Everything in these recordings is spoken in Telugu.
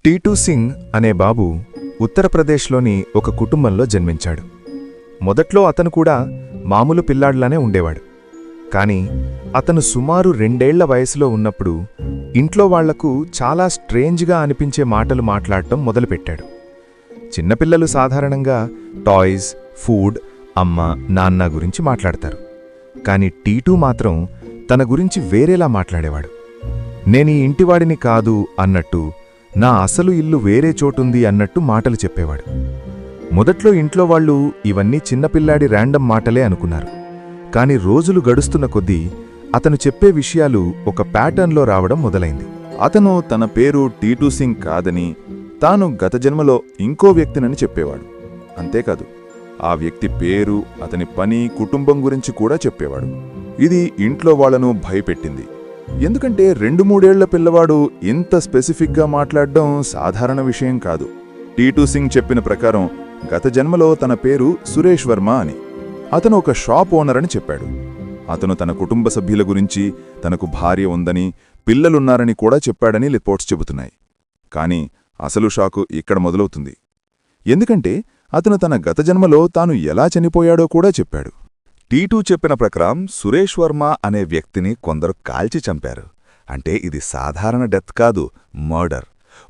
టీటూ సింగ్ అనే బాబు ఉత్తరప్రదేశ్లోని ఒక కుటుంబంలో జన్మించాడు. మొదట్లో అతను కూడా మామూలు పిల్లాడ్లానే ఉండేవాడు. కాని అతను సుమారు 2 ఏళ్ల వయసులో ఉన్నప్పుడు ఇంట్లో వాళ్లకు చాలా స్ట్రేంజ్గా అనిపించే మాటలు మాట్లాడటం మొదలుపెట్టాడు. చిన్నపిల్లలు సాధారణంగా టాయ్స్, ఫుడ్, అమ్మ, నాన్న గురించి మాట్లాడతారు. కాని టీటూ మాత్రం తన గురించి వేరేలా మాట్లాడేవాడు. నేనీ ఇంటివాడిని కాదు అన్నట్టు, నా అసలు ఇల్లు వేరే చోటుంది అన్నట్టు మాటలు చెప్పేవాడు. మొదట్లో ఇంట్లో వాళ్ళు ఇవన్నీ చిన్నపిల్లాడి ర్యాండమ్ మాటలే అనుకున్నారు. కాని రోజులు గడుస్తున్న కొద్దీ అతను చెప్పే విషయాలు ఒక ప్యాటర్న్లో రావడం మొదలైంది. అతను తన పేరు టీటూ సింగ్ కాదని, తాను గత జన్మలో ఇంకో వ్యక్తినని చెప్పేవాడు. అంతేకాదు, ఆ వ్యక్తి పేరు, అతని పని, కుటుంబం గురించి కూడా చెప్పేవాడు. ఇది ఇంట్లో వాళ్లను భయపెట్టింది. ఎందుకంటే 2-3 ఏళ్ల పిల్లవాడు ఇంత స్పెసిఫిక్గా మాట్లాడడం సాధారణ విషయం కాదు. టీటూ సింగ్ చెప్పిన ప్రకారం గత జన్మలో తన పేరు సురేష్ వర్మ అని. అతను ఒక షాప్ ఓనర్ అని చెప్పాడు. అతను తన కుటుంబ సభ్యుల గురించి, తనకు భార్య ఉందని, పిల్లలున్నారని కూడా చెప్పాడని రిపోర్ట్స్ చెబుతున్నాయి. కాని అసలు షాకు ఇక్కడ మొదలవుతుంది. ఎందుకంటే అతను తన గత జన్మలో తాను ఎలా చనిపోయాడో కూడా చెప్పాడు. టీటూ చెప్పిన ప్రకారం సురేష్ వర్మ అనే వ్యక్తిని కొందరు కాల్చి చంపారు. అంటే ఇది సాధారణ డెత్ కాదు, మర్డర్.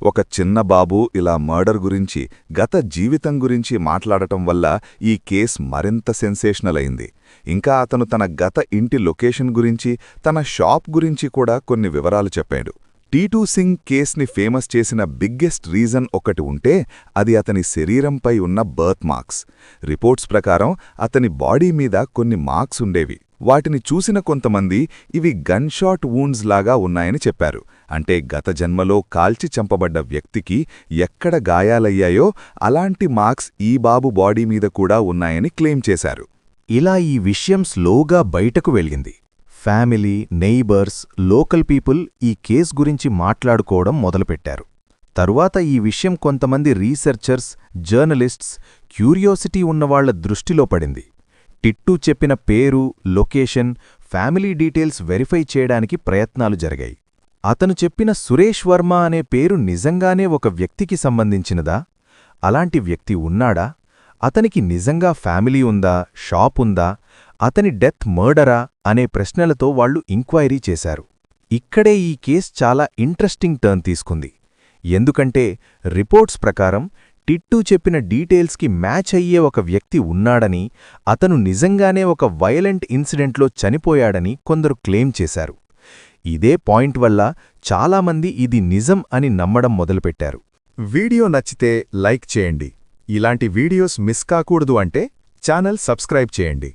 ఒక చిన్న బాబు ఇలా మర్డర్ గురించి, గత జీవితం గురించి మాట్లాడటం వల్ల ఈ కేస్ మరింత సెన్సేషనల్ అయింది. ఇంకా అతను తన గత ఇంటి లొకేషన్ గురించి, తన షాప్ గురించి కూడా కొన్ని వివరాలు చెప్పాడు. టీటూ సింగ్ కేస్ని ఫేమస్ చేసిన బిగ్గెస్ట్ రీజన్ ఒకటి ఉంటే అది అతని శరీరంపై ఉన్న బర్త్ మార్క్స్. రిపోర్ట్స్ ప్రకారం అతని బాడీ మీద కొన్ని మార్క్స్ ఉండేవి. వాటిని చూసిన కొంతమంది ఇవి గన్ షాట్ వూండ్స్ లాగా ఉన్నాయని చెప్పారు. అంటే గత జన్మలో కాల్చి చంపబడ్డ వ్యక్తికి ఎక్కడ గాయాలయ్యాయో అలాంటి మార్క్స్ ఈ బాబు బాడీ మీద కూడా ఉన్నాయని క్లెయిమ్ చేశారు. ఇలా ఈ విషయం స్లోగా బయటకు వెళ్ళింది. ఫ్యామిలీ, నెయిబర్స్, లోకల్ పీపుల్ ఈ కేస్ గురించి మాట్లాడుకోవడం మొదలుపెట్టారు. తరువాత ఈ విషయం కొంతమంది రీసెర్చర్స్, జర్నలిస్ట్స్, క్యూరియాసిటీ ఉన్నవాళ్ల దృష్టిలో పడింది. టిట్టూ చెప్పిన పేరు, లొకేషన్, ఫ్యామిలీ డీటెయిల్స్ వెరిఫై చేయడానికి ప్రయత్నాలు జరిగాయి. అతను చెప్పిన సురేష్ వర్మ అనే పేరు నిజంగానే ఒక వ్యక్తికి సంబంధించినదా? అలాంటి వ్యక్తి ఉన్నాడా? అతనికి నిజంగా ఫ్యామిలీ ఉందా, షాప్ ఉందా, అతని డెత్ మర్డరా అనే ప్రశ్నలతో వాళ్లు ఎంక్వైరీ చేశారు. ఇక్కడే ఈ కేస్ చాలా ఇంట్రెస్టింగ్ టర్న్ తీసుకుంది. ఎందుకంటే రిపోర్ట్స్ ప్రకారం టిట్టూ చెప్పిన డీటెయిల్స్కి మ్యాచ్ అయ్యే ఒక వ్యక్తి ఉన్నాడని, అతను నిజంగానే ఒక వయలెంట్ ఇన్సిడెంట్లో చనిపోయాడని కొందరు క్లెయిమ్ చేశారు. ఇదే పాయింట్ వల్ల చాలామంది ఇది నిజం అని నమ్మడం మొదలుపెట్టారు. వీడియో నచ్చితే లైక్ చేయండి. ఇలాంటి వీడియోస్ మిస్ కాకూడదు అంటే ఛానల్ సబ్స్క్రైబ్ చేయండి.